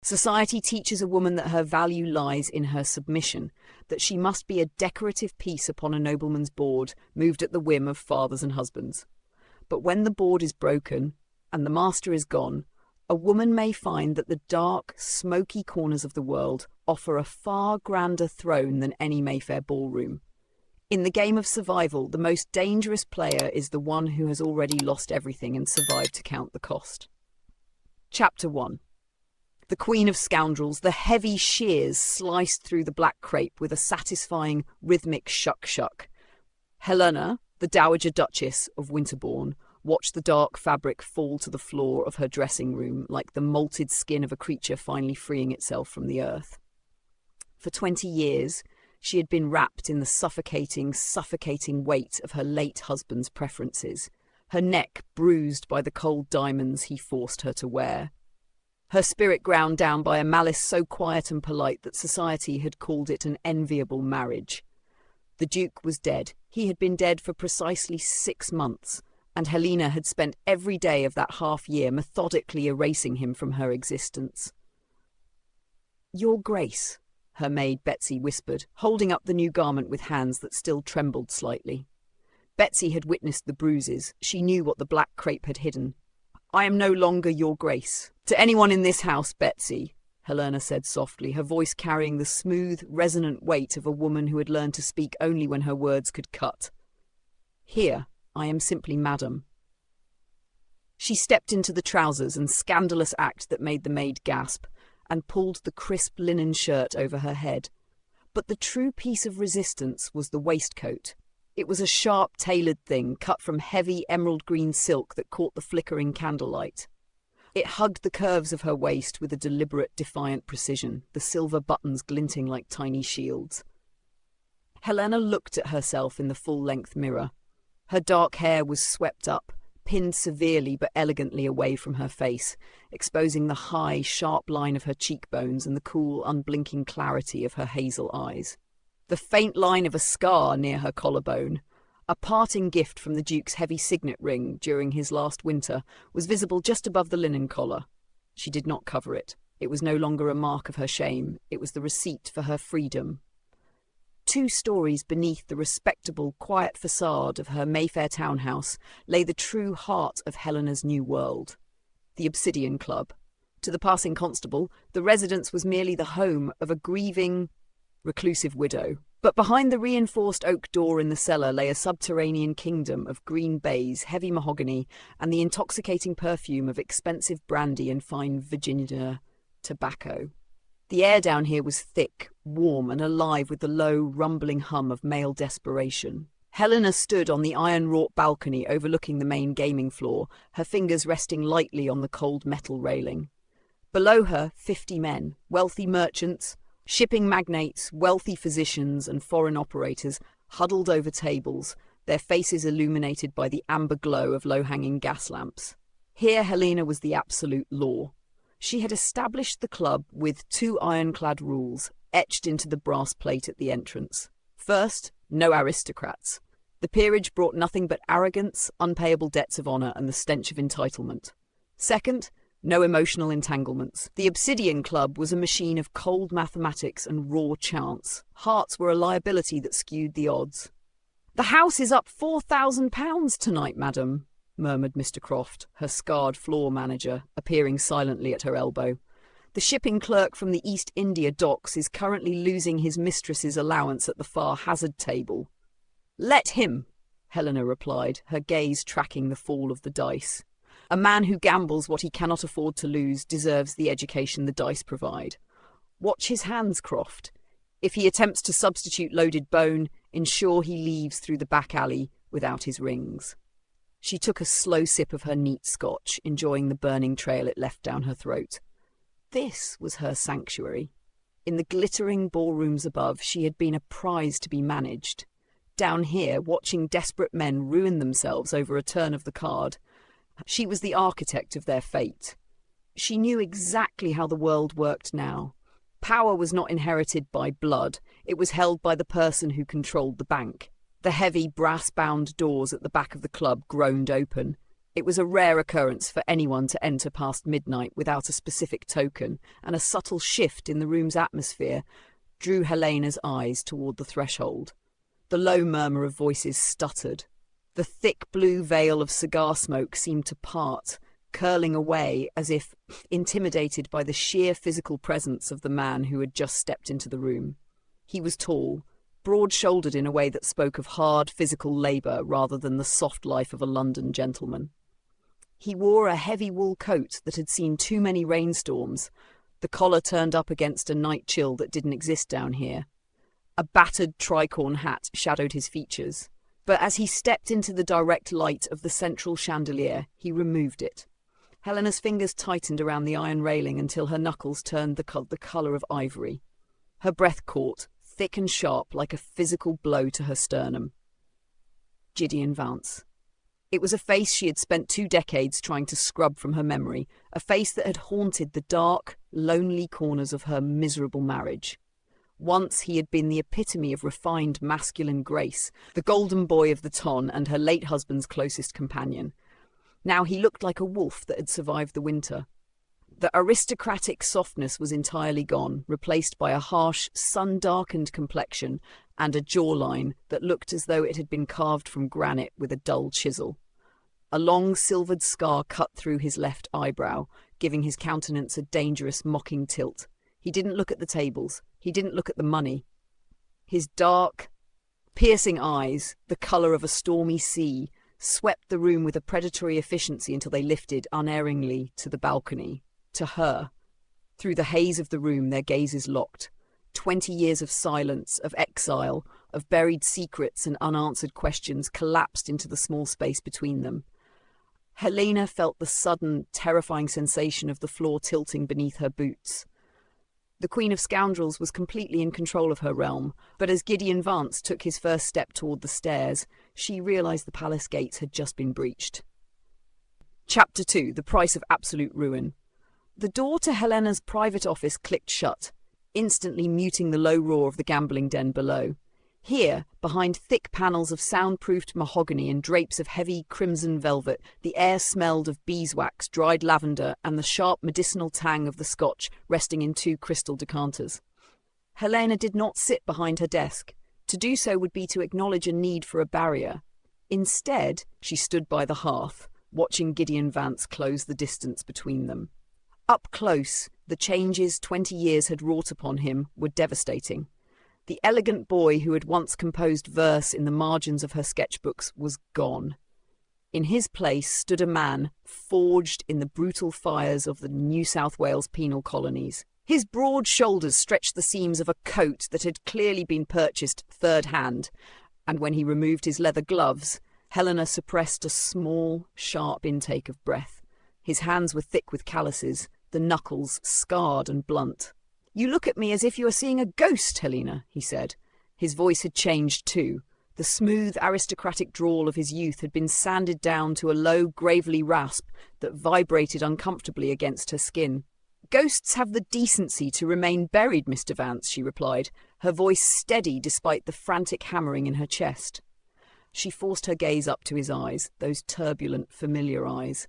Society teaches a woman that her value lies in her submission, that she must be a decorative piece upon a nobleman's board, moved at the whim of fathers and husbands. But when the board is broken, and the master is gone, a woman may find that the dark, smoky corners of the world offer a far grander throne than any Mayfair ballroom. In the game of survival, the most dangerous player is the one who has already lost everything and survived to count the cost. Chapter 1. The Queen of Scoundrels, the heavy shears sliced through the black crepe with a satisfying, rhythmic shuck-shuck. Helena, the Dowager Duchess of Winterborne, watched the dark fabric fall to the floor of her dressing room like the molted skin of a creature finally freeing itself from the earth. For 20 years, she had been wrapped in the suffocating weight of her late husband's preferences, her neck bruised by the cold diamonds he forced her to wear. Her spirit ground down by a malice so quiet and polite that society had called it an enviable marriage. The Duke was dead. He had been dead for precisely 6 months, and Helena had spent every day of that half-year methodically erasing him from her existence. "Your Grace," her maid Betsy whispered, holding up the new garment with hands that still trembled slightly. Betsy had witnessed the bruises. She knew what the black crepe had hidden. "I am no longer your Grace. To anyone in this house, Betsy," Helena said softly, her voice carrying the smooth, resonant weight of a woman who had learned to speak only when her words could cut. "Here, I am simply Madam." She stepped into the trousers and scandalous act that made the maid gasp, and pulled the crisp linen shirt over her head. But the true piece of resistance was the waistcoat. It was a sharp, tailored thing cut from heavy emerald-green silk that caught the flickering candlelight. It hugged the curves of her waist with a deliberate, defiant precision, the silver buttons glinting like tiny shields. Helena looked at herself in the full-length mirror. Her dark hair was swept up, pinned severely but elegantly away from her face, exposing the high, sharp line of her cheekbones and the cool, unblinking clarity of her hazel eyes. The faint line of a scar near her collarbone, a parting gift from the Duke's heavy signet ring during his last winter, was visible just above the linen collar. She did not cover it. It was no longer a mark of her shame. It was the receipt for her freedom. 2 stories beneath the respectable, quiet facade of her Mayfair townhouse lay the true heart of Helena's new world, the Obsidian Club. To the passing constable, the residence was merely the home of a grieving, reclusive widow. But behind the reinforced oak door in the cellar lay a subterranean kingdom of green baize, heavy mahogany, and the intoxicating perfume of expensive brandy and fine Virginia tobacco. The air down here was thick, warm, and alive with the low, rumbling hum of male desperation. Helena stood on the iron-wrought balcony overlooking the main gaming floor, her fingers resting lightly on the cold metal railing. Below her, 50 men, wealthy merchants, shipping magnates, wealthy physicians, and foreign operators huddled over tables, their faces illuminated by the amber glow of low-hanging gas lamps. Here Helena was the absolute law. She had established the club with 2 ironclad rules, etched into the brass plate at the entrance. First, no aristocrats. The peerage brought nothing but arrogance, unpayable debts of honour, and the stench of entitlement. Second, no emotional entanglements. The Obsidian Club was a machine of cold mathematics and raw chance. Hearts were a liability that skewed the odds. "The house is up £4,000 tonight, madam," murmured Mr. Croft, her scarred floor manager, appearing silently at her elbow. "The shipping clerk from the East India docks is currently losing his mistress's allowance at the far hazard table." "Let him," Helena replied, her gaze tracking the fall of the dice. "A man who gambles what he cannot afford to lose deserves the education the dice provide. Watch his hands, Croft. If he attempts to substitute loaded bone, ensure he leaves through the back alley without his rings." She took a slow sip of her neat scotch, enjoying the burning trail it left down her throat. This was her sanctuary. In the glittering ballrooms above, she had been a prize to be managed. Down here, watching desperate men ruin themselves over a turn of the card, she was the architect of their fate. She knew exactly how the world worked now. Power was not inherited by blood. It was held by the person who controlled the bank. The heavy, brass-bound doors at the back of the club groaned open. It was a rare occurrence for anyone to enter past midnight without a specific token, and a subtle shift in the room's atmosphere drew Helena's eyes toward the threshold. The low murmur of voices stuttered. The thick blue veil of cigar smoke seemed to part, curling away as if intimidated by the sheer physical presence of the man who had just stepped into the room. He was tall, broad-shouldered in a way that spoke of hard physical labour rather than the soft life of a London gentleman. He wore a heavy wool coat that had seen too many rainstorms, the collar turned up against a night chill that didn't exist down here. A battered tricorn hat shadowed his features, but as he stepped into the direct light of the central chandelier, he removed it. Helena's fingers tightened around the iron railing until her knuckles turned the colour of ivory. Her breath caught, thick and sharp like a physical blow to her sternum. Gideon Vance. It was a face she had spent 2 decades trying to scrub from her memory, a face that had haunted the dark, lonely corners of her miserable marriage. Once he had been the epitome of refined masculine grace, the golden boy of the ton and her late husband's closest companion. Now he looked like a wolf that had survived the winter. The aristocratic softness was entirely gone, replaced by a harsh, sun-darkened complexion and a jawline that looked as though it had been carved from granite with a dull chisel. A long silvered scar cut through his left eyebrow, giving his countenance a dangerous, mocking tilt. He didn't look at the tables. He didn't look at the money. His dark, piercing eyes, the colour of a stormy sea, swept the room with a predatory efficiency until they lifted unerringly to the balcony. To her. Through the haze of the room their gazes locked. 20 years of silence, of exile, of buried secrets and unanswered questions collapsed into the small space between them. Helena felt the sudden, terrifying sensation of the floor tilting beneath her boots. The Queen of Scoundrels was completely in control of her realm, but as Gideon Vance took his first step toward the stairs, she realised the palace gates had just been breached. Chapter 2. The Price of Absolute Ruin. The door to Helena's private office clicked shut, instantly muting the low roar of the gambling den below. Here, behind thick panels of soundproofed mahogany and drapes of heavy crimson velvet, the air smelled of beeswax, dried lavender, and the sharp medicinal tang of the scotch resting in 2 crystal decanters. Helena did not sit behind her desk. To do so would be to acknowledge a need for a barrier. Instead, she stood by the hearth, watching Gideon Vance close the distance between them. Up close, the changes 20 years had wrought upon him were devastating. The elegant boy who had once composed verse in the margins of her sketchbooks was gone. In his place stood a man forged in the brutal fires of the New South Wales penal colonies. His broad shoulders stretched the seams of a coat that had clearly been purchased third-hand, and when he removed his leather gloves, Helena suppressed a small, sharp intake of breath. His hands were thick with calluses, the knuckles scarred and blunt. "You look at me as if you were seeing a ghost, Helena," he said. His voice had changed too. The smooth, aristocratic drawl of his youth had been sanded down to a low, gravelly rasp that vibrated uncomfortably against her skin. "Ghosts have the decency to remain buried, Mr. Vance," she replied, her voice steady despite the frantic hammering in her chest. She forced her gaze up to his eyes, those turbulent, familiar eyes.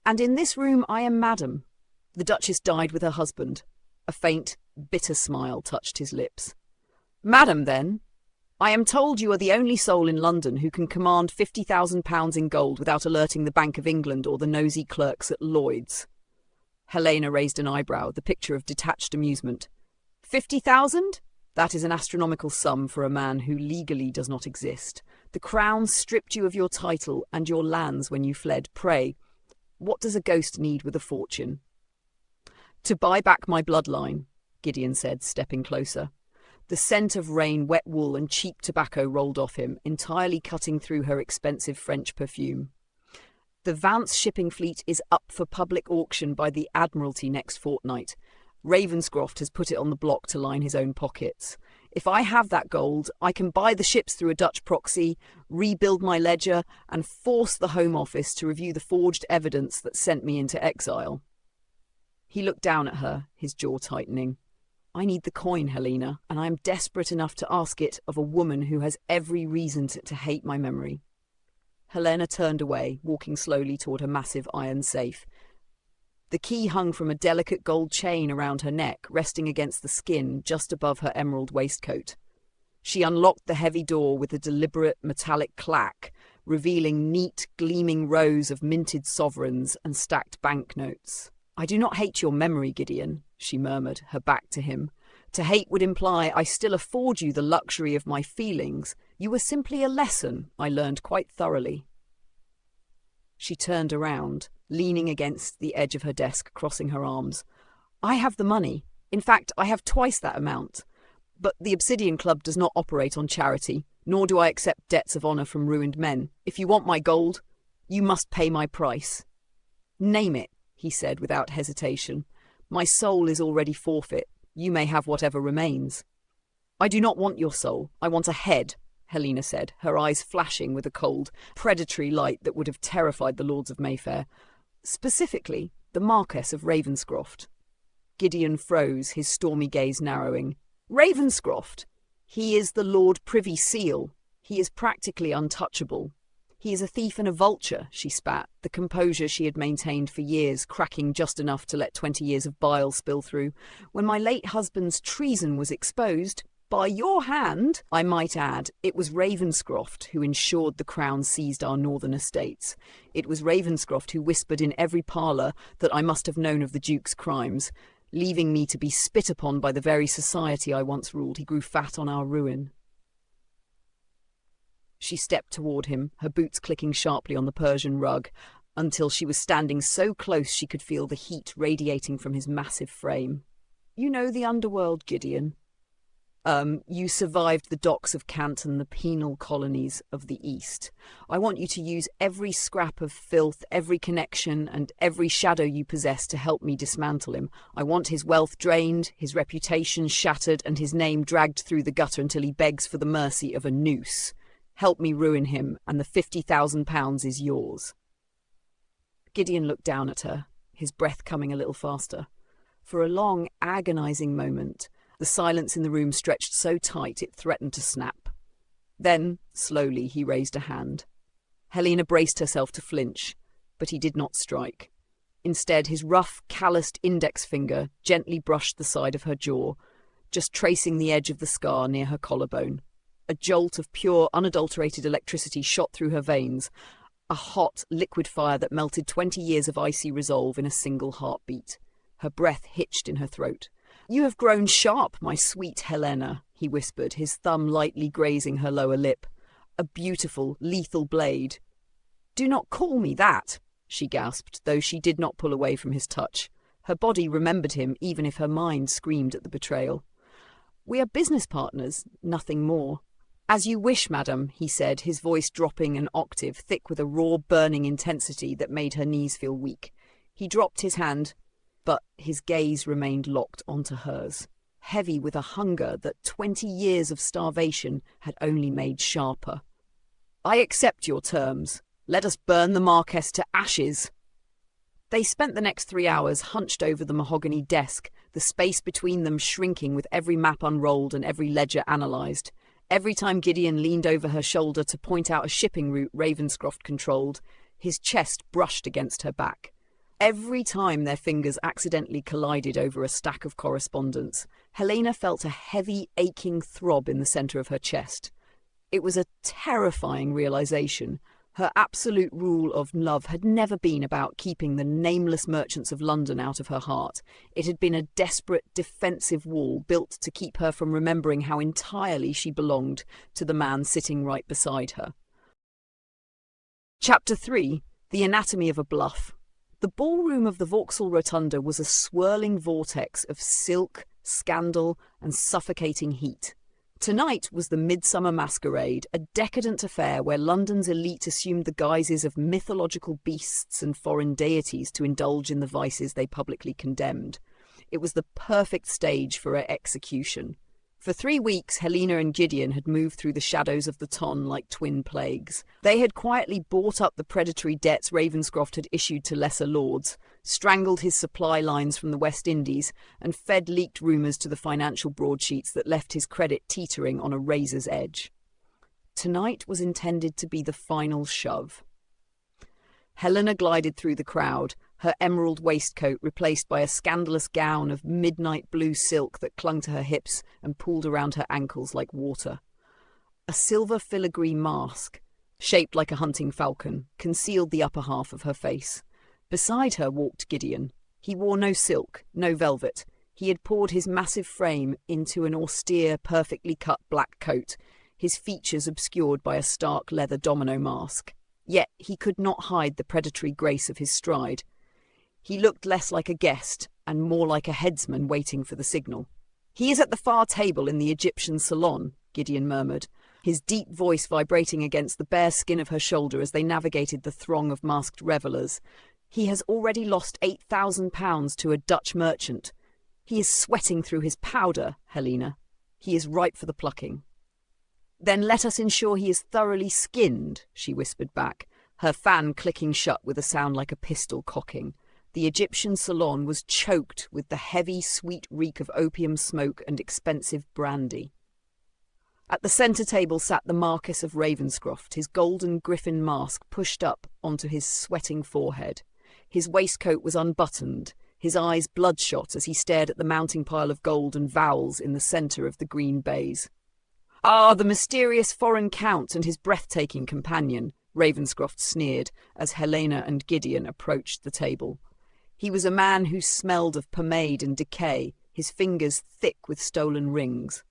"And in this room I am madam. The Duchess died with her husband." A faint, bitter smile touched his lips. "Madam, then, I am told you are the only soul in London who can command £50,000 in gold without alerting the Bank of England or the nosy clerks at Lloyd's." Helena raised an eyebrow, the picture of detached amusement. 50,000? That is an astronomical sum for a man who legally does not exist. The Crown stripped you of your title and your lands when you fled. Pray, what does a ghost need with a fortune?" "To buy back my bloodline," Gideon said, stepping closer. The scent of rain, wet wool and cheap tobacco rolled off him, entirely cutting through her expensive French perfume. "The Vance shipping fleet is up for public auction by the Admiralty next fortnight. Ravenscroft has put it on the block to line his own pockets. If I have that gold, I can buy the ships through a Dutch proxy, rebuild my ledger, and force the Home Office to review the forged evidence that sent me into exile." He looked down at her, his jaw tightening. "I need the coin, Helena, and I am desperate enough to ask it of a woman who has every reason to hate my memory." Helena turned away, walking slowly toward her massive iron safe. The key hung from a delicate gold chain around her neck, resting against the skin just above her emerald waistcoat. She unlocked the heavy door with a deliberate metallic clack, revealing neat, gleaming rows of minted sovereigns and stacked banknotes. "I do not hate your memory, Gideon," she murmured, her back to him. "To hate would imply I still afford you the luxury of my feelings. You were simply a lesson I learned quite thoroughly." She turned around, leaning against the edge of her desk, crossing her arms. "I have the money. In fact, I have twice that amount. But the Obsidian Club does not operate on charity, nor do I accept debts of honor from ruined men. If you want my gold, you must pay my price." "Name it," he said without hesitation. "My soul is already forfeit. You may have whatever remains." "I do not want your soul. I want a head," Helena said, her eyes flashing with a cold, predatory light that would have terrified the Lords of Mayfair. "Specifically, the Marquess of Ravenscroft." Gideon froze, his stormy gaze narrowing. "Ravenscroft? He is the Lord Privy Seal. He is practically untouchable." "He is a thief and a vulture," she spat, the composure she had maintained for years cracking just enough to let 20 years of bile spill through. "When my late husband's treason was exposed, by your hand, I might add, it was Ravenscroft who ensured the Crown seized our northern estates. It was Ravenscroft who whispered in every parlour that I must have known of the Duke's crimes, leaving me to be spit upon by the very society I once ruled. He grew fat on our ruin." She stepped toward him, her boots clicking sharply on the Persian rug, until she was standing so close she could feel the heat radiating from his massive frame. "You know the underworld, Gideon. You survived the docks of Kant and the penal colonies of the East. I want you to use every scrap of filth, every connection, and every shadow you possess to help me dismantle him. I want his wealth drained, his reputation shattered, and his name dragged through the gutter until he begs for the mercy of a noose. Help me ruin him, and the £50,000 is yours." Gideon looked down at her, his breath coming a little faster. For a long, agonizing moment, the silence in the room stretched so tight it threatened to snap. Then, slowly, he raised a hand. Helena braced herself to flinch, but he did not strike. Instead, his rough, calloused index finger gently brushed the side of her jaw, just tracing the edge of the scar near her collarbone. A jolt of pure, unadulterated electricity shot through her veins, a hot, liquid fire that melted 20 years of icy resolve in a single heartbeat. Her breath hitched in her throat. "You have grown sharp, my sweet Helena," he whispered, his thumb lightly grazing her lower lip. "A beautiful, lethal blade." "Do not call me that," she gasped, though she did not pull away from his touch. Her body remembered him, even if her mind screamed at the betrayal. "We are business partners, nothing more." "As you wish, madam," he said, his voice dropping an octave, thick with a raw, burning intensity that made her knees feel weak. He dropped his hand, but his gaze remained locked onto hers, heavy with a hunger that 20 years of starvation had only made sharper. "I accept your terms. Let us burn the Marquess to ashes." They spent the next 3 hours hunched over the mahogany desk, the space between them shrinking with every map unrolled and every ledger analysed. Every time Gideon leaned over her shoulder to point out a shipping route Ravenscroft controlled, his chest brushed against her back. Every time their fingers accidentally collided over a stack of correspondence, Helena felt a heavy, aching throb in the centre of her chest. It was a terrifying realisation. Her absolute rule of love had never been about keeping the nameless merchants of London out of her heart. It had been a desperate, defensive wall built to keep her from remembering how entirely she belonged to the man sitting right beside her. Chapter 3. The Anatomy of a Bluff. The ballroom of the Vauxhall Rotunda was a swirling vortex of silk, scandal, and suffocating heat. Tonight was the Midsummer Masquerade, a decadent affair where London's elite assumed the guises of mythological beasts and foreign deities to indulge in the vices they publicly condemned. It was the perfect stage for her execution. For 3 weeks, Helena and Gideon had moved through the shadows of the Ton like twin plagues. They had quietly bought up the predatory debts Ravenscroft had issued to lesser lords, strangled his supply lines from the West Indies, and fed leaked rumours to the financial broadsheets that left his credit teetering on a razor's edge. Tonight was intended to be the final shove. Helena glided through the crowd, her emerald waistcoat replaced by a scandalous gown of midnight blue silk that clung to her hips and pooled around her ankles like water. A silver filigree mask, shaped like a hunting falcon, concealed the upper half of her face. Beside her walked Gideon. He wore no silk, no velvet. He had poured his massive frame into an austere, perfectly cut black coat, his features obscured by a stark leather domino mask. Yet he could not hide the predatory grace of his stride. He looked less like a guest and more like a headsman waiting for the signal. "He is at the far table in the Egyptian salon," Gideon murmured, his deep voice vibrating against the bare skin of her shoulder as they navigated the throng of masked revellers. "He has already lost £8,000 to a Dutch merchant. He is sweating through his powder, Helena. He is ripe for the plucking." "Then let us ensure he is thoroughly skinned," she whispered back, her fan clicking shut with a sound like a pistol cocking. The Egyptian salon was choked with the heavy, sweet reek of opium smoke and expensive brandy. At the centre table sat the Marquess of Ravenscroft, his golden griffin mask pushed up onto his sweating forehead. His waistcoat was unbuttoned, his eyes bloodshot as he stared at the mounting pile of gold and vowels in the centre of the green baize. "Ah, the mysterious foreign count and his breathtaking companion," Ravenscroft sneered as Helena and Gideon approached the table. He was a man who smelled of pomade and decay, his fingers thick with stolen rings.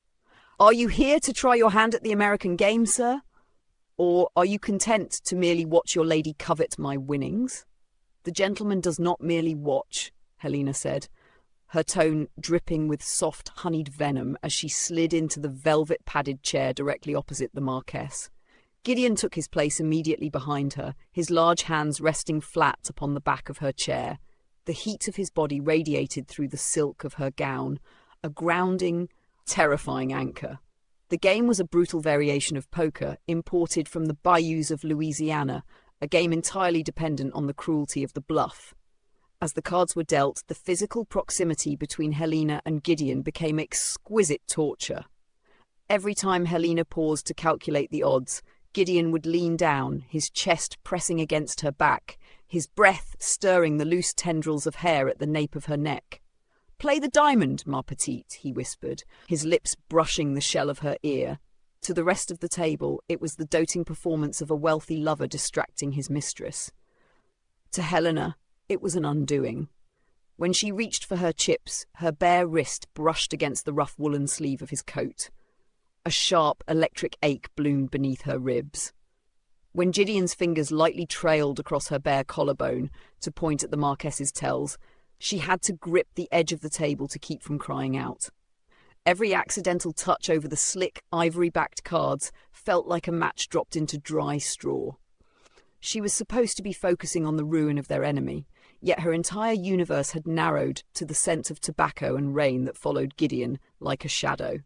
"Are you here to try your hand at the American game, sir? Or are you content to merely watch your lady covet my winnings?" "The gentleman does not merely watch," Helena said, her tone dripping with soft, honeyed venom as she slid into the velvet-padded chair directly opposite the Marquess. Gideon took his place immediately behind her, his large hands resting flat upon the back of her chair. The heat of his body radiated through the silk of her gown, a grounding, terrifying anchor. The game was a brutal variation of poker, imported from the bayous of Louisiana, a game entirely dependent on the cruelty of the bluff. As the cards were dealt, the physical proximity between Helena and Gideon became exquisite torture. Every time Helena paused to calculate the odds, Gideon would lean down, his chest pressing against her back, his breath stirring the loose tendrils of hair at the nape of her neck. "Play the diamond, ma petite," he whispered, his lips brushing the shell of her ear. To the rest of the table, it was the doting performance of a wealthy lover distracting his mistress. To Helena, it was an undoing. When she reached for her chips, her bare wrist brushed against the rough woolen sleeve of his coat. A sharp, electric ache bloomed beneath her ribs. When Gideon's fingers lightly trailed across her bare collarbone to point at the Marquess's tells, she had to grip the edge of the table to keep from crying out. Every accidental touch over the slick, ivory-backed cards felt like a match dropped into dry straw. She was supposed to be focusing on the ruin of their enemy, yet her entire universe had narrowed to the scent of tobacco and rain that followed Gideon like a shadow.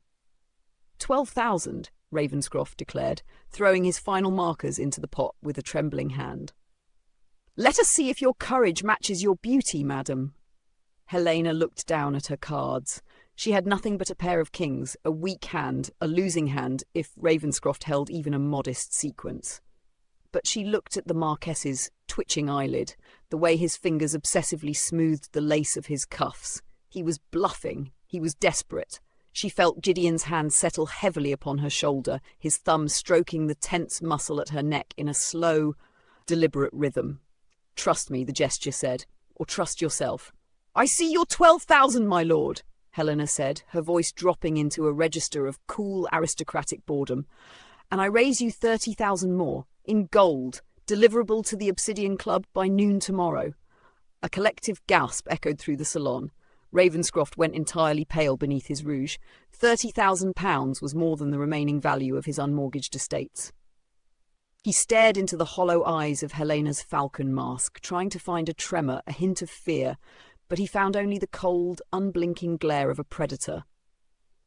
12,000, Ravenscroft declared, throwing his final markers into the pot with a trembling hand. "Let us see if your courage matches your beauty, madam." Helena looked down at her cards. She had nothing but a pair of kings, a weak hand, a losing hand if Ravenscroft held even a modest sequence. But she looked at the Marquess's twitching eyelid, the way his fingers obsessively smoothed the lace of his cuffs. He was bluffing. He was desperate. She felt Gideon's hand settle heavily upon her shoulder, his thumb stroking the tense muscle at her neck in a slow, deliberate rhythm. "Trust me," the gesture said, "or trust yourself." "I see your 12,000, my lord," Helena said, her voice dropping into a register of cool aristocratic boredom. "And I raise you 30,000 more, in gold, deliverable to the Obsidian Club by noon tomorrow." A collective gasp echoed through the salon. Ravenscroft went entirely pale beneath his rouge. £30,000 was more than the remaining value of his unmortgaged estates. He stared into the hollow eyes of Helena's falcon mask, trying to find a tremor, a hint of fear, but he found only the cold, unblinking glare of a predator.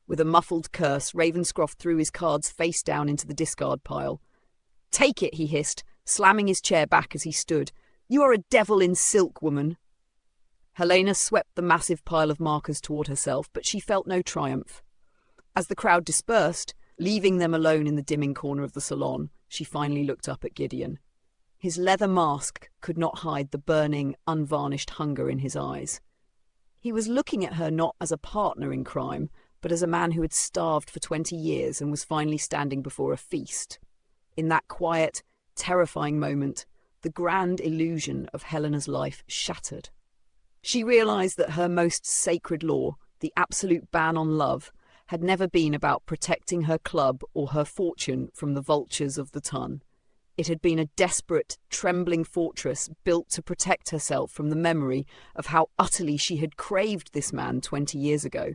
With a muffled curse, Ravenscroft threw his cards face down into the discard pile. "Take it," he hissed, slamming his chair back as he stood. "You are a devil in silk, woman." Helena swept the massive pile of markers toward herself, but she felt no triumph. As the crowd dispersed, Leaving them alone in the dimming corner of the salon, she finally looked up at Gideon. His leather mask could not hide the burning, unvarnished hunger in his eyes. He was looking at her not as a partner in crime, but as a man who had starved for 20 years and was finally standing before a feast. In that quiet, terrifying moment, the grand illusion of Helena's life shattered. She realized that her most sacred law, the absolute ban on love, had never been about protecting her club or her fortune from the vultures of the Tun. It had been a desperate, trembling fortress built to protect herself from the memory of how utterly she had craved this man 20 years ago.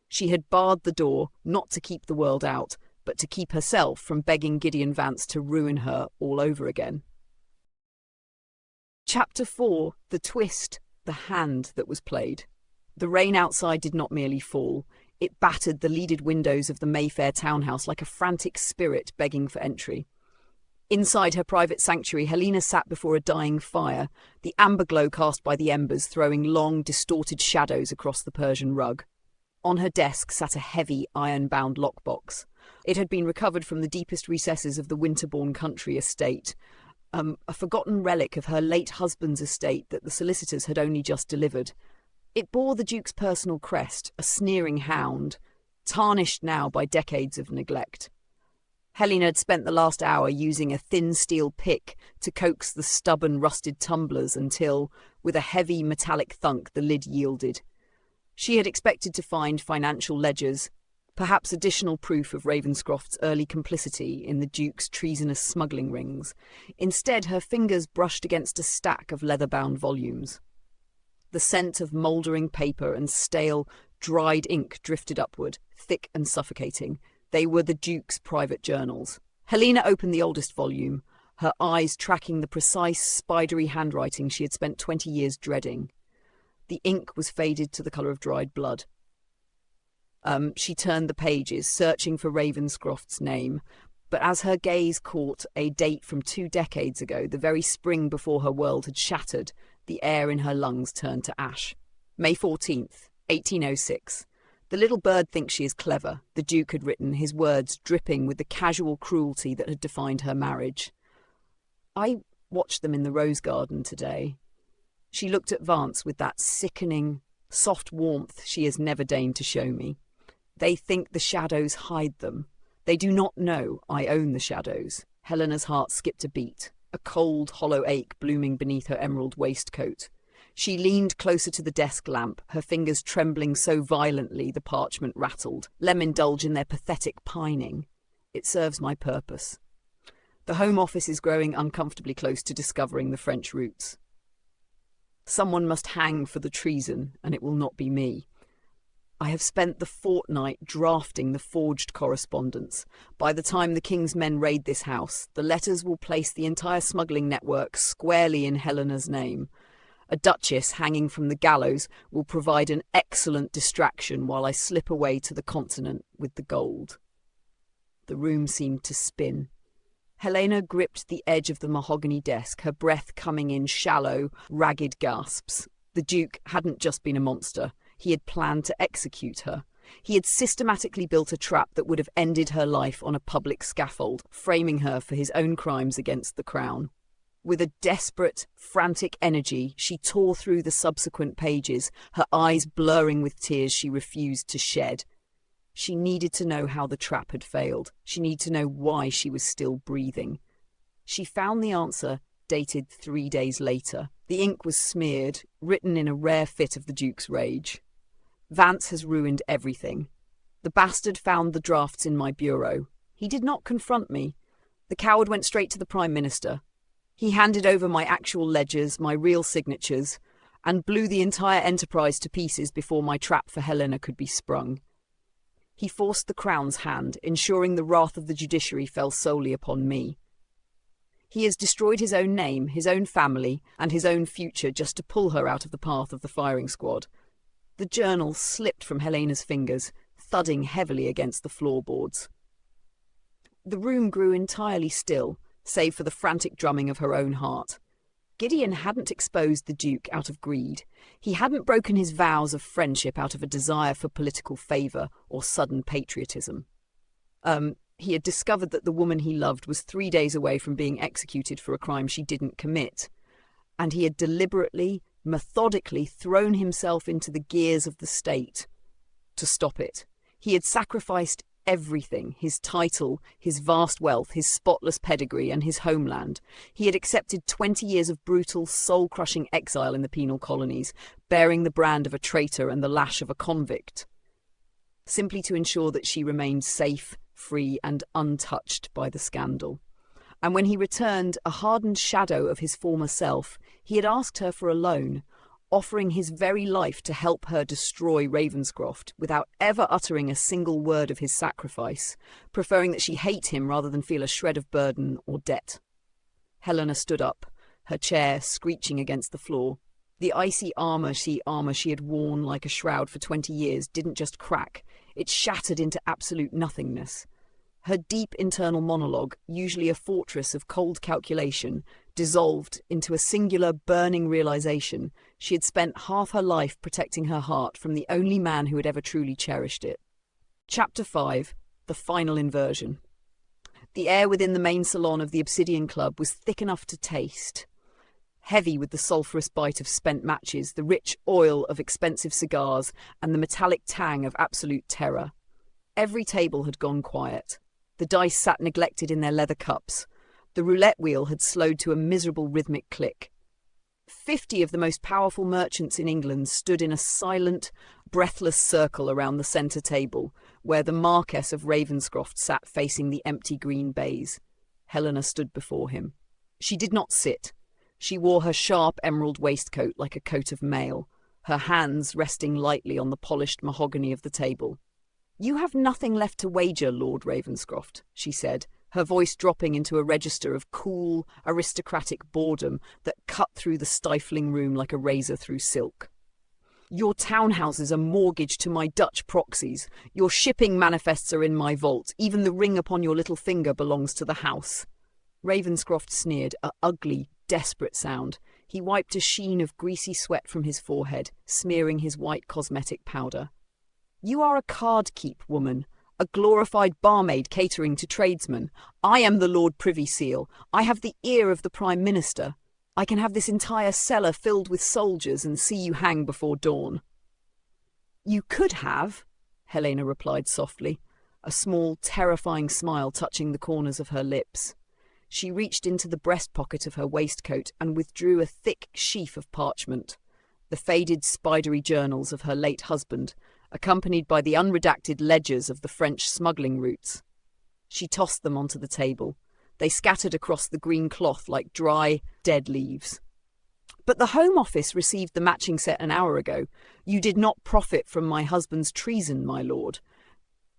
She had barred the door, not to keep the world out, but to keep herself from begging Gideon Vance to ruin her all over again. Chapter 4. The twist, the hand that was played. The rain outside did not merely fall. It battered the leaded windows of the Mayfair townhouse like a frantic spirit begging for entry. Inside her private sanctuary, Helena sat before a dying fire, the amber glow cast by the embers throwing long, distorted shadows across the Persian rug. On her desk sat a heavy, iron-bound lockbox. It had been recovered from the deepest recesses of the Winterborne country estate, a forgotten relic of her late husband's estate that the solicitors had only just delivered. It bore the Duke's personal crest, a sneering hound, tarnished now by decades of neglect. Helena had spent the last hour using a thin steel pick to coax the stubborn, rusted tumblers until, with a heavy metallic thunk, the lid yielded. She had expected to find financial ledgers, perhaps additional proof of Ravenscroft's early complicity in the Duke's treasonous smuggling rings. Instead, her fingers brushed against a stack of leather-bound volumes. The scent of mouldering paper and stale, dried ink drifted upward, thick and suffocating. They were the Duke's private journals. Helena opened the oldest volume, her eyes tracking the precise, spidery handwriting she had spent 20 years dreading. The ink was faded to the colour of dried blood. She turned the pages, searching for Ravenscroft's name, but as her gaze caught a date from 2 decades ago, the very spring before her world had shattered, the air in her lungs turned to ash. May 14th, 1806. "The little bird thinks she is clever," the Duke had written, his words dripping with the casual cruelty that had defined her marriage. "I watched them in the rose garden today." She looked at Vance with that sickening, soft warmth she has never deigned to show me. "They think the shadows hide them. They do not know I own the shadows." Helena's heart skipped a beat, a cold, hollow ache blooming beneath her emerald waistcoat. She leaned closer to the desk lamp, her fingers trembling so violently the parchment rattled. "Let them indulge in their pathetic pining. It serves my purpose. The Home Office is growing uncomfortably close to discovering the French roots. Someone must hang for the treason, and it will not be me. I have spent the fortnight drafting the forged correspondence. By the time the King's men raid this house, the letters will place the entire smuggling network squarely in Helena's name. A duchess hanging from the gallows will provide an excellent distraction while I slip away to the continent with the gold." The room seemed to spin. Helena gripped the edge of the mahogany desk, her breath coming in shallow, ragged gasps. The Duke hadn't just been a monster. He had planned to execute her. He had systematically built a trap that would have ended her life on a public scaffold, framing her for his own crimes against the crown. With a desperate, frantic energy, she tore through the subsequent pages, her eyes blurring with tears she refused to shed. She needed to know how the trap had failed. She needed to know why she was still breathing. She found the answer, dated 3 days later. The ink was smeared, written in a rare fit of the Duke's rage. "Vance has ruined everything. The bastard found the drafts in my bureau. He did not confront me. The coward went straight to the Prime Minister. He handed over my actual ledgers, my real signatures, and blew the entire enterprise to pieces before my trap for Helena could be sprung. He forced the Crown's hand, ensuring the wrath of the judiciary fell solely upon me. He has destroyed his own name, his own family, and his own future just to pull her out of the path of the firing squad." The journal slipped from Helena's fingers, thudding heavily against the floorboards. The room grew entirely still, save for the frantic drumming of her own heart. Gideon hadn't exposed the Duke out of greed. He hadn't broken his vows of friendship out of a desire for political favour or sudden patriotism. He had discovered that the woman he loved was 3 days away from being executed for a crime she didn't commit, and he had deliberately, methodically thrown himself into the gears of the state to stop it. He had sacrificed everything: his title, his vast wealth, his spotless pedigree, and his homeland. He had accepted 20 years of brutal, soul-crushing exile in the penal colonies, bearing the brand of a traitor and the lash of a convict, simply to ensure that she remained safe, free, and untouched by the scandal. And when he returned, a hardened shadow of his former self, he had asked her for a loan, offering his very life to help her destroy Ravenscroft, without ever uttering a single word of his sacrifice, preferring that she hate him rather than feel a shred of burden or debt. Helena stood up, her chair screeching against the floor. The icy armour she had worn like a shroud for 20 years didn't just crack, it shattered into absolute nothingness. Her deep internal monologue, usually a fortress of cold calculation, dissolved into a singular, burning realization she had spent half her life protecting her heart from the only man who had ever truly cherished it. Chapter 5. The Final Inversion. The air within the main salon of the Obsidian Club was thick enough to taste, heavy with the sulphurous bite of spent matches, the rich oil of expensive cigars, and the metallic tang of absolute terror. Every table had gone quiet. The dice sat neglected in their leather cups. The roulette wheel had slowed to a miserable rhythmic click. 50 of the most powerful merchants in England stood in a silent, breathless circle around the centre table, where the Marquess of Ravenscroft sat facing the empty green baize. Helena stood before him. She did not sit. She wore her sharp emerald waistcoat like a coat of mail, her hands resting lightly on the polished mahogany of the table. "You have nothing left to wager, Lord Ravenscroft," she said, her voice dropping into a register of cool, aristocratic boredom that cut through the stifling room like a razor through silk. "Your townhouses are mortgaged to my Dutch proxies. Your shipping manifests are in my vault. Even the ring upon your little finger belongs to the house." Ravenscroft sneered, a ugly, desperate sound. He wiped a sheen of greasy sweat from his forehead, smearing his white cosmetic powder. "You are a card-keep woman, a glorified barmaid catering to tradesmen. I am the Lord Privy Seal. I have the ear of the Prime Minister. I can have this entire cellar filled with soldiers and see you hang before dawn." "You could have," Helena replied softly, a small, terrifying smile touching the corners of her lips. She reached into the breast pocket of her waistcoat and withdrew a thick sheaf of parchment, the faded, spidery journals of her late husband, accompanied by the unredacted ledgers of the French smuggling routes. She tossed them onto the table. They scattered across the green cloth like dry, dead leaves. "But the Home Office received the matching set an hour ago. You did not profit from my husband's treason, my lord.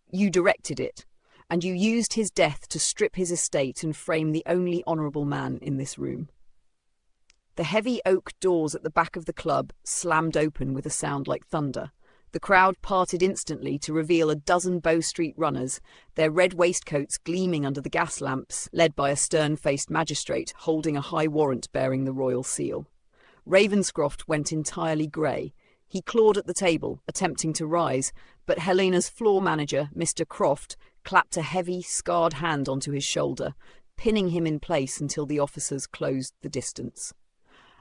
You directed it, and you used his death to strip his estate and frame the only honourable man in this room." The heavy oak doors at the back of the club slammed open with a sound like thunder. The crowd parted instantly to reveal a dozen Bow Street runners, their red waistcoats gleaming under the gas lamps, led by a stern-faced magistrate holding a high warrant bearing the royal seal. Ravenscroft went entirely grey. He clawed at the table, attempting to rise, but Helena's floor manager, Mr. Croft, clapped a heavy, scarred hand onto his shoulder, pinning him in place until the officers closed the distance.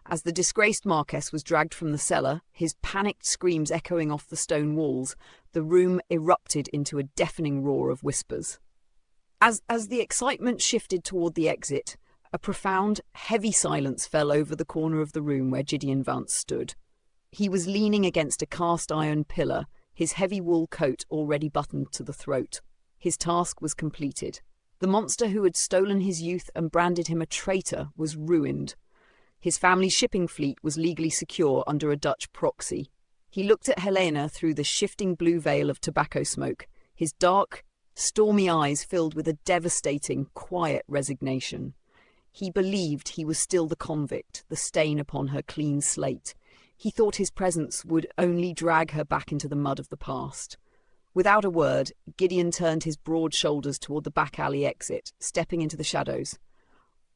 As the disgraced Marquess was dragged from the cellar, his panicked screams echoing off the stone walls, the room erupted into a deafening roar of whispers. As the excitement shifted toward the exit, a profound, heavy silence fell over the corner of the room where Gideon Vance stood. He was leaning against a cast-iron pillar, his heavy wool coat already buttoned to the throat. His task was completed. The monster who had stolen his youth and branded him a traitor was ruined. His family's shipping fleet was legally secure under a Dutch proxy. He looked at Helena through the shifting blue veil of tobacco smoke, his dark, stormy eyes filled with a devastating, quiet resignation. He believed he was still the convict, the stain upon her clean slate. He thought his presence would only drag her back into the mud of the past. Without a word, Gideon turned his broad shoulders toward the back alley exit, stepping into the shadows.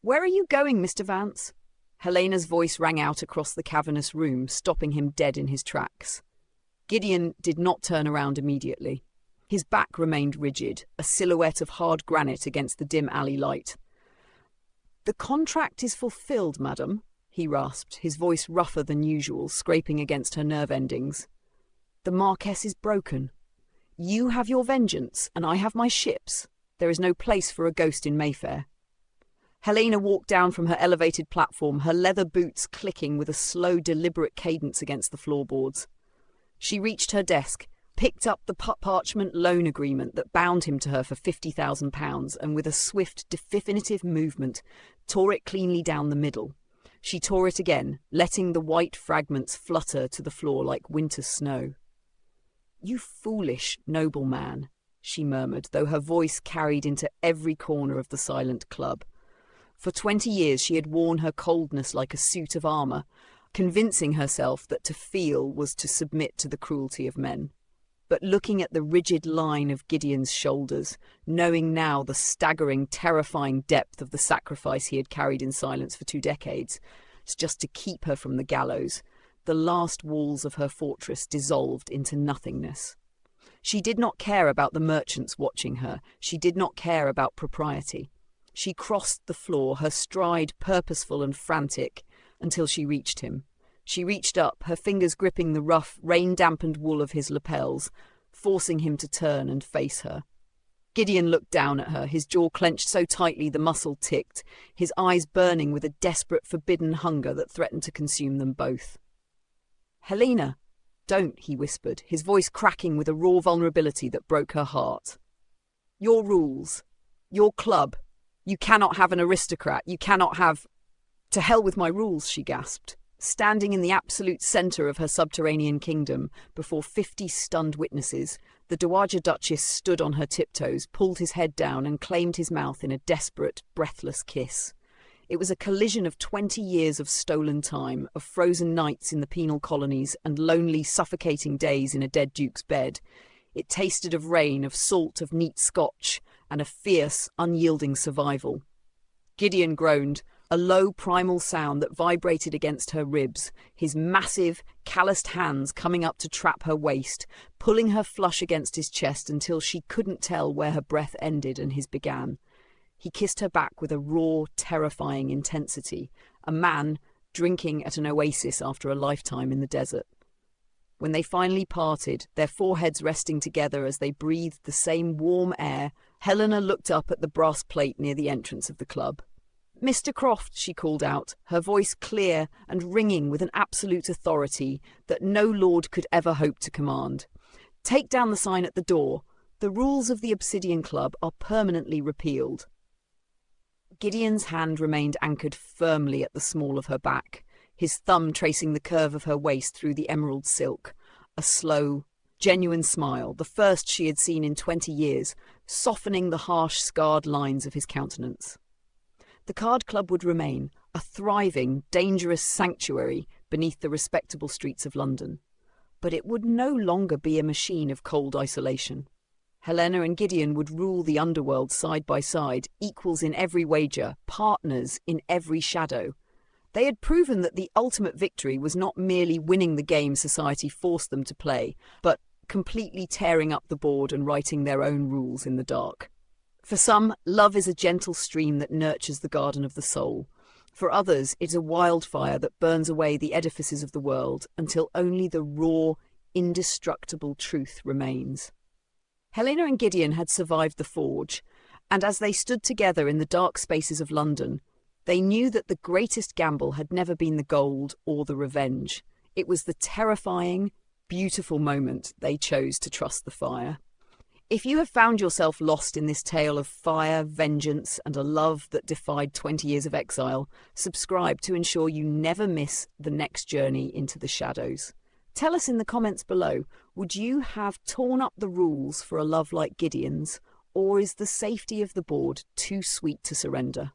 "Where are you going, Mr. Vance?" Helena's voice rang out across the cavernous room, stopping him dead in his tracks. Gideon did not turn around immediately. His back remained rigid, a silhouette of hard granite against the dim alley light. "The contract is fulfilled, madam," he rasped, his voice rougher than usual, scraping against her nerve endings. "The Marquess is broken. You have your vengeance, and I have my ships. There is no place for a ghost in Mayfair." Helena walked down from her elevated platform, her leather boots clicking with a slow, deliberate cadence against the floorboards. She reached her desk, picked up the parchment loan agreement that bound him to her for £50,000, and with a swift, definitive movement, tore it cleanly down the middle. She tore it again, letting the white fragments flutter to the floor like winter snow. "You foolish nobleman," she murmured, though her voice carried into every corner of the silent club. For 20 years she had worn her coldness like a suit of armour, convincing herself that to feel was to submit to the cruelty of men. But looking at the rigid line of Gideon's shoulders, knowing now the staggering, terrifying depth of the sacrifice he had carried in silence for 2 decades, just to keep her from the gallows, the last walls of her fortress dissolved into nothingness. She did not care about the merchants watching her. She did not care about propriety. She crossed the floor, her stride purposeful and frantic, until she reached him. She reached up, her fingers gripping the rough, rain-dampened wool of his lapels, forcing him to turn and face her. Gideon looked down at her, his jaw clenched so tightly the muscle ticked, his eyes burning with a desperate, forbidden hunger that threatened to consume them both. "Helena, don't," he whispered, his voice cracking with a raw vulnerability that broke her heart. "Your rules. Your club. You cannot have an aristocrat. You cannot have—" "To hell with my rules," she gasped. Standing in the absolute centre of her subterranean kingdom, before 50 stunned witnesses, the Dowager Duchess stood on her tiptoes, pulled his head down and claimed his mouth in a desperate, breathless kiss. It was a collision of 20 years of stolen time, of frozen nights in the penal colonies and lonely, suffocating days in a dead duke's bed. It tasted of rain, of salt, of neat Scotch, and a fierce, unyielding survival. Gideon groaned, a low primal sound that vibrated against her ribs, his massive, calloused hands coming up to trap her waist, pulling her flush against his chest until she couldn't tell where her breath ended and his began. He kissed her back with a raw, terrifying intensity, a man drinking at an oasis after a lifetime in the desert. When they finally parted, their foreheads resting together as they breathed the same warm air, Helena looked up at the brass plate near the entrance of the club. "Mr. Croft," she called out, her voice clear and ringing with an absolute authority that no lord could ever hope to command. "Take down the sign at the door. The rules of the Obsidian Club are permanently repealed." Gideon's hand remained anchored firmly at the small of her back, his thumb tracing the curve of her waist through the emerald silk. A slow, genuine smile, the first she had seen in 20 years, softening the harsh, scarred lines of his countenance. The card club would remain, a thriving, dangerous sanctuary beneath the respectable streets of London. But it would no longer be a machine of cold isolation. Helena and Gideon would rule the underworld side by side, equals in every wager, partners in every shadow. They had proven that the ultimate victory was not merely winning the game society forced them to play, but completely tearing up the board and writing their own rules in the dark. For some, love is a gentle stream that nurtures the garden of the soul. For others, it is a wildfire that burns away the edifices of the world until only the raw, indestructible truth remains. Helena and Gideon had survived the forge, and as they stood together in the dark spaces of London, they knew that the greatest gamble had never been the gold or the revenge. It was the terrifying, beautiful moment they chose to trust the fire. If you have found yourself lost in this tale of fire, vengeance, and a love that defied 20 years of exile, subscribe to ensure you never miss the next journey into the shadows. Tell us in the comments below, would you have torn up the rules for a love like Gideon's, or is the safety of the board too sweet to surrender?